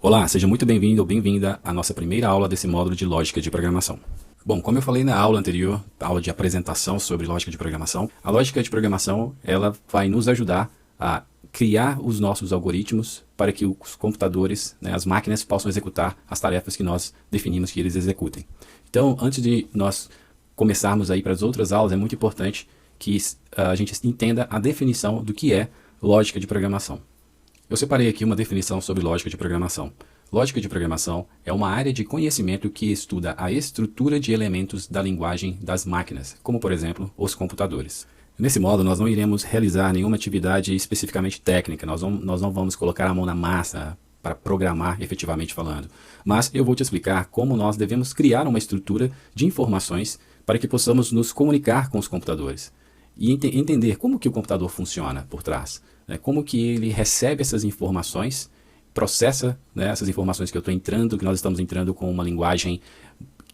Olá, seja muito bem-vindo ou bem-vinda à nossa primeira aula desse módulo de lógica de programação. Bom, como eu falei na aula anterior, a aula de apresentação sobre lógica de programação, a lógica de programação ela vai nos ajudar a criar os nossos algoritmos para que os computadores, as máquinas possam executar as tarefas que nós definimos que eles executem. Então, antes de nós começarmos aí para as outras aulas, é muito importante que a gente entenda a definição do que é lógica de programação. Eu separei aqui uma definição sobre lógica de programação. Lógica de programação é uma área de conhecimento que estuda a estrutura de elementos da linguagem das máquinas, como por exemplo, os computadores. Nesse modo, nós não iremos realizar nenhuma atividade especificamente técnica, nós não vamos colocar a mão na massa para programar efetivamente falando, mas eu vou te explicar como nós devemos criar uma estrutura de informações para que possamos nos comunicar com os computadores e entender como que o computador funciona por trás. Como que ele recebe essas informações, processa essas informações que nós estamos entrando com uma linguagem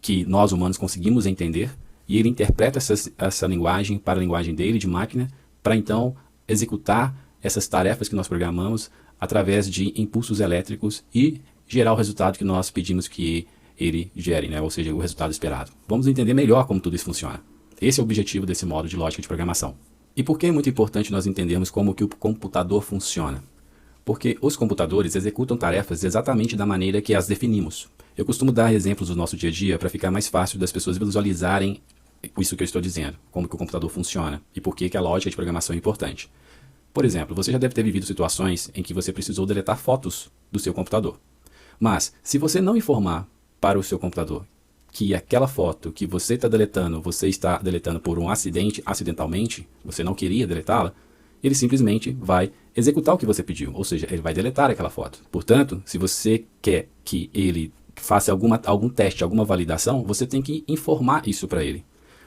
que nós humanos conseguimos entender, e ele interpreta essa linguagem para a linguagem dele, de máquina, para então executar essas tarefas que nós programamos através de impulsos elétricos e gerar o resultado que nós pedimos que ele gere, ou seja, o resultado esperado. Vamos entender melhor como tudo isso funciona. Esse é o objetivo desse módulo de lógica de programação. E por que é muito importante nós entendermos como que o computador funciona? Porque os computadores executam tarefas exatamente da maneira que as definimos. Eu costumo dar exemplos do nosso dia a dia para ficar mais fácil das pessoas visualizarem isso que eu estou dizendo, como que o computador funciona e por que a lógica de programação é importante. Por exemplo, você já deve ter vivido situações em que você precisou deletar fotos do seu computador. Mas, se você não informar para o seu computador que aquela foto que você está deletando por um acidente, acidentalmente, você não queria deletá-la, ele simplesmente vai executar o que você pediu, ou seja, ele vai deletar aquela foto. Portanto, se você quer que ele faça algum teste, alguma validação, você tem que informar isso para ele.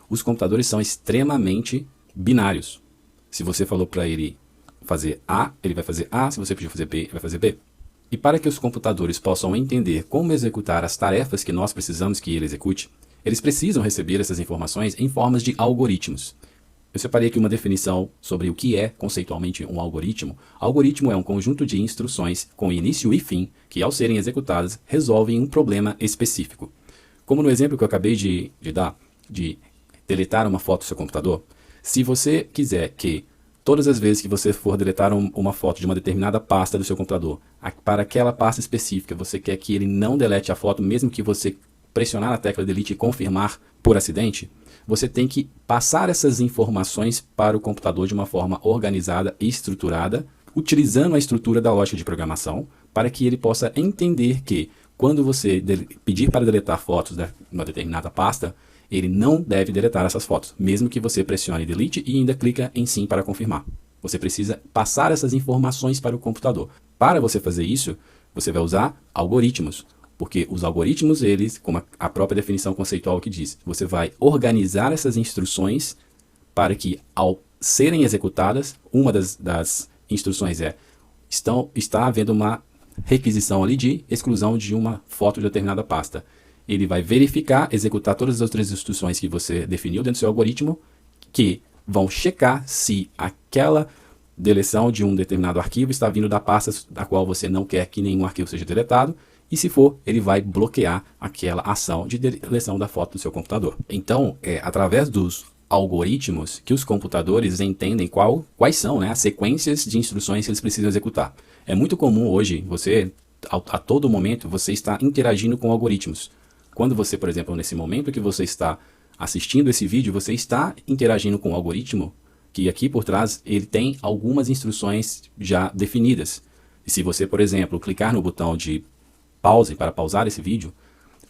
Os computadores são extremamente binários. Se você falou para ele fazer A, ele vai fazer A, se você pediu fazer B, ele vai fazer B. E para que os computadores possam entender como executar as tarefas que nós precisamos que ele execute, eles precisam receber essas informações em formas de algoritmos. Eu separei aqui uma definição sobre o que é conceitualmente um algoritmo. Algoritmo é um conjunto de instruções com início e fim que, ao serem executadas, resolvem um problema específico. Como no exemplo que eu acabei de dar, de deletar uma foto do seu computador, se você quiser que todas as vezes que você for deletar uma foto de uma determinada pasta do seu computador, para aquela pasta específica, você quer que ele não delete a foto, mesmo que você pressionar a tecla delete e confirmar por acidente, você tem que passar essas informações para o computador de uma forma organizada e estruturada, utilizando a estrutura da lógica de programação, para que ele possa entender que, quando você pedir para deletar fotos de uma determinada pasta, ele não deve deletar essas fotos, mesmo que você pressione delete e ainda clica em sim para confirmar. Você precisa passar essas informações para o computador. Para você fazer isso, você vai usar algoritmos, porque os algoritmos, eles, como a própria definição conceitual que diz, você vai organizar essas instruções para que, ao serem executadas, uma das instruções está havendo uma requisição ali de exclusão de uma foto de determinada pasta. Ele vai verificar, executar todas as outras instruções que você definiu dentro do seu algoritmo, que vão checar se aquela deleção de um determinado arquivo está vindo da pasta da qual você não quer que nenhum arquivo seja deletado, e se for, ele vai bloquear aquela ação de deleção da foto do seu computador. Então, é através dos algoritmos que os computadores entendem quais são as sequências de instruções que eles precisam executar. É muito comum hoje, a todo momento, você está interagindo com algoritmos. Quando você, por exemplo, nesse momento que você está assistindo esse vídeo, você está interagindo com o algoritmo, que aqui por trás ele tem algumas instruções já definidas. E se você, por exemplo, clicar no botão de pause para pausar esse vídeo,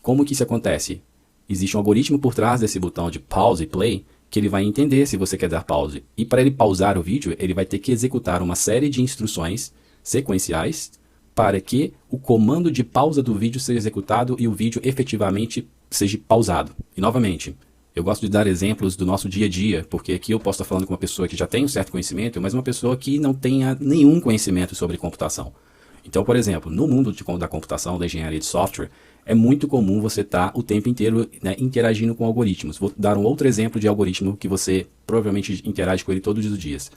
como que isso acontece? Existe um algoritmo por trás desse botão de pause e play, que ele vai entender se você quer dar pause. E para ele pausar o vídeo, ele vai ter que executar uma série de instruções sequenciais para que o comando de pausa do vídeo seja executado e o vídeo efetivamente seja pausado. E novamente, eu gosto de dar exemplos do nosso dia a dia, porque aqui eu posso estar falando com uma pessoa que já tem um certo conhecimento, mas uma pessoa que não tenha nenhum conhecimento sobre computação. Então, por exemplo, no mundo da computação, da engenharia de software, é muito comum você estar o tempo inteiro interagindo com algoritmos. Vou dar um outro exemplo de algoritmo que você provavelmente interage com ele todos os dias.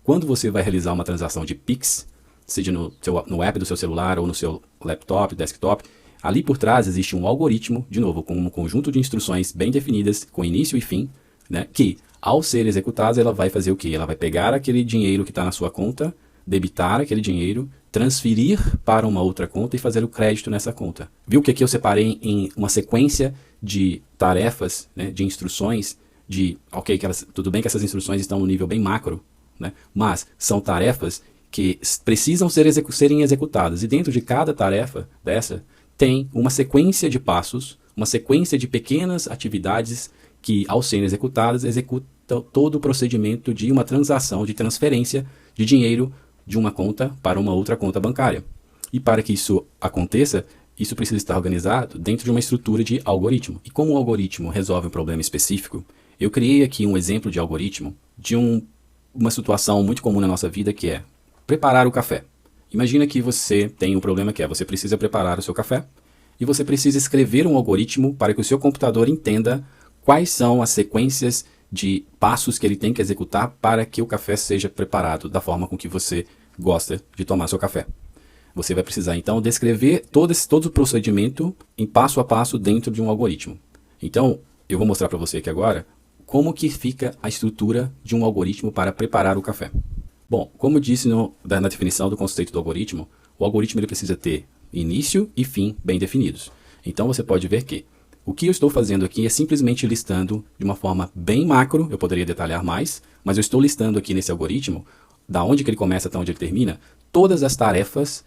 Quando você vai realizar uma transação de Pix, seja no app do seu celular ou no seu laptop, desktop, ali por trás existe um algoritmo, de novo, com um conjunto de instruções bem definidas, com início e fim, né, que, ao ser executadas, ela vai fazer o quê? Ela vai pegar aquele dinheiro que está na sua conta, debitar aquele dinheiro, transferir para uma outra conta e fazer o crédito nessa conta. Viu que aqui eu separei em uma sequência de tarefas, né, de instruções, ok, tudo bem que essas instruções estão no nível bem macro, né, mas são tarefas que precisam serem executadas. E dentro de cada tarefa dessa, tem uma sequência de passos, uma sequência de pequenas atividades que, ao serem executadas, executam todo o procedimento de uma transação, de transferência de dinheiro de uma conta para uma outra conta bancária. E para que isso aconteça, isso precisa estar organizado dentro de uma estrutura de algoritmo. E como o algoritmo resolve um problema específico, eu criei aqui um exemplo de algoritmo de uma situação muito comum na nossa vida, que é preparar o café. Imagina que você tem um problema que é, você precisa preparar o seu café e você precisa escrever um algoritmo para que o seu computador entenda quais são as sequências de passos que ele tem que executar para que o café seja preparado da forma com que você gosta de tomar seu café. Você vai precisar então descrever todo o procedimento em passo a passo dentro de um algoritmo. Então, eu vou mostrar para você aqui agora como que fica a estrutura de um algoritmo para preparar o café. Bom, como eu disse na definição do conceito do algoritmo, o algoritmo ele precisa ter início e fim bem definidos. Então você pode ver que o que eu estou fazendo aqui é simplesmente listando de uma forma bem macro, eu poderia detalhar mais, mas eu estou listando aqui nesse algoritmo, da onde que ele começa até onde ele termina, todas as tarefas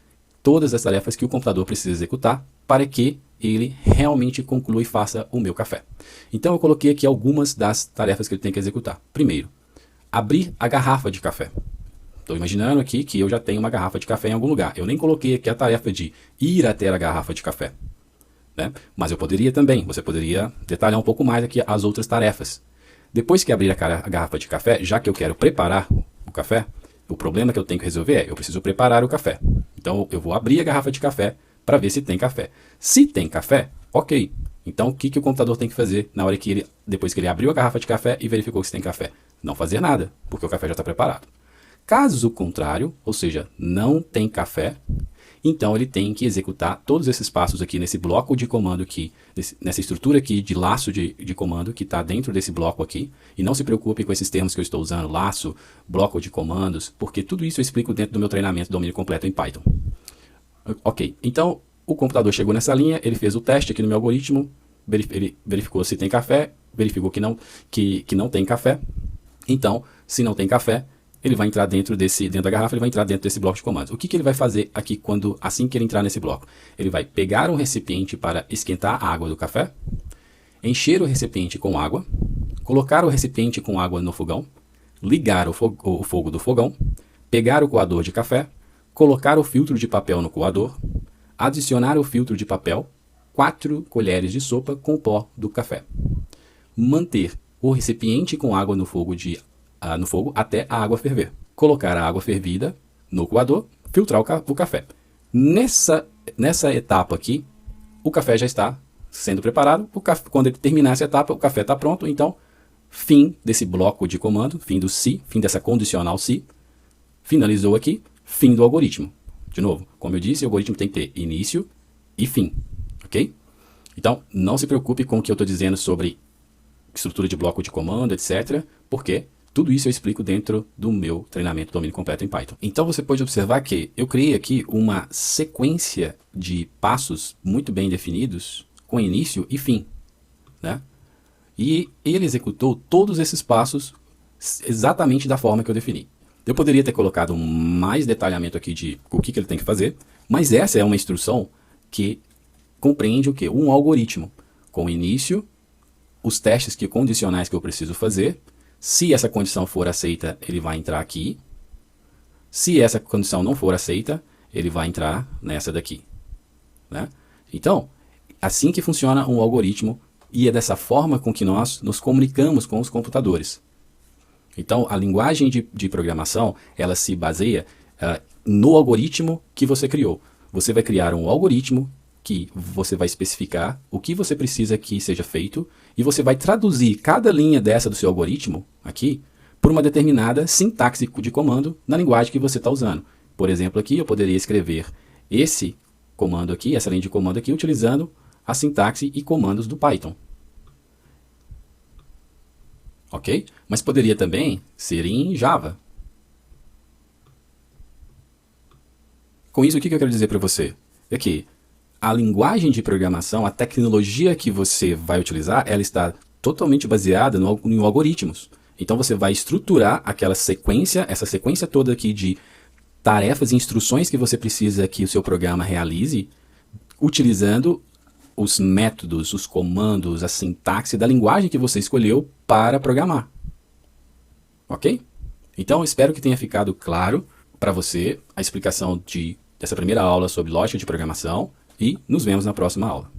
que o computador precisa executar para que ele realmente conclua e faça o meu café. Então eu coloquei aqui algumas das tarefas que ele tem que executar. Primeiro, abrir a garrafa de café. Estou imaginando aqui que eu já tenho uma garrafa de café em algum lugar. Eu nem coloquei aqui a tarefa de ir até a garrafa de café, né? Mas eu poderia também, você poderia detalhar um pouco mais aqui as outras tarefas. Depois que abrir a garrafa de café, já que eu quero preparar o café, o problema que eu tenho que resolver é, eu preciso preparar o café. Então eu vou abrir a garrafa de café para ver se tem café. Se tem café, ok. Então o que o computador tem que fazer depois que ele abriu a garrafa de café e verificou se tem café? Não fazer nada, porque o café já está preparado. Caso contrário, ou seja, não tem café, então ele tem que executar todos esses passos aqui nesse bloco de comando aqui, nessa estrutura aqui de laço de comando que está dentro desse bloco aqui. E não se preocupe com esses termos que eu estou usando, laço, bloco de comandos, porque tudo isso eu explico dentro do meu treinamento domínio completo em Python. Ok, então o computador chegou nessa linha, ele fez o teste aqui no meu algoritmo, ele verificou se tem café, verificou que não tem café. Então, se não tem café, ele vai entrar dentro da garrafa, ele vai entrar dentro desse bloco de comandos. O que ele vai fazer aqui assim que ele entrar nesse bloco? Ele vai pegar um recipiente para esquentar a água do café, encher o recipiente com água, colocar o recipiente com água no fogão, ligar o fogo do fogão, pegar o coador de café, colocar o filtro de papel no coador, adicionar o filtro de papel, 4 colheres de sopa com o pó do café. Manter o recipiente com água no fogo até a água ferver. Colocar a água fervida no coador, filtrar o café. Nessa etapa aqui, o café já está sendo preparado. Quando ele terminar essa etapa, o café está pronto. Então, fim desse bloco de comando, fim do se, fim dessa condicional se. Finalizou aqui, fim do algoritmo. De novo, como eu disse, o algoritmo tem que ter início e fim. Ok? Então, não se preocupe com o que eu estou dizendo sobre estrutura de bloco de comando, etc. Porque tudo isso eu explico dentro do meu treinamento domínio completo em Python. Então você pode observar que eu criei aqui uma sequência de passos muito bem definidos, com início e fim, né? E ele executou todos esses passos exatamente da forma que eu defini. Eu poderia ter colocado mais detalhamento aqui de o que ele tem que fazer, mas essa é uma instrução que compreende o quê? Um algoritmo, com início, os testes condicionais que eu preciso fazer. Se essa condição for aceita, ele vai entrar aqui. Se essa condição não for aceita, ele vai entrar nessa daqui, né? Então, assim que funciona um algoritmo, e é dessa forma com que nós nos comunicamos com os computadores. Então, a linguagem de programação, ela se baseia no algoritmo que você criou. Você vai criar um algoritmo que você vai especificar o que você precisa que seja feito e você vai traduzir cada linha dessa do seu algoritmo aqui por uma determinada sintaxe de comando na linguagem que você está usando. Por exemplo, aqui eu poderia escrever esse comando aqui, essa linha de comando aqui, utilizando a sintaxe e comandos do Python. Ok? Mas poderia também ser em Java. Com isso, o que eu quero dizer para você? É que a linguagem de programação, a tecnologia que você vai utilizar, ela está totalmente baseada em algoritmos. Então você vai estruturar aquela sequência, essa sequência toda aqui de tarefas e instruções que você precisa que o seu programa realize, utilizando os métodos, os comandos, a sintaxe da linguagem que você escolheu para programar. Ok? Então, espero que tenha ficado claro para você a explicação dessa primeira aula sobre lógica de programação e nos vemos na próxima aula.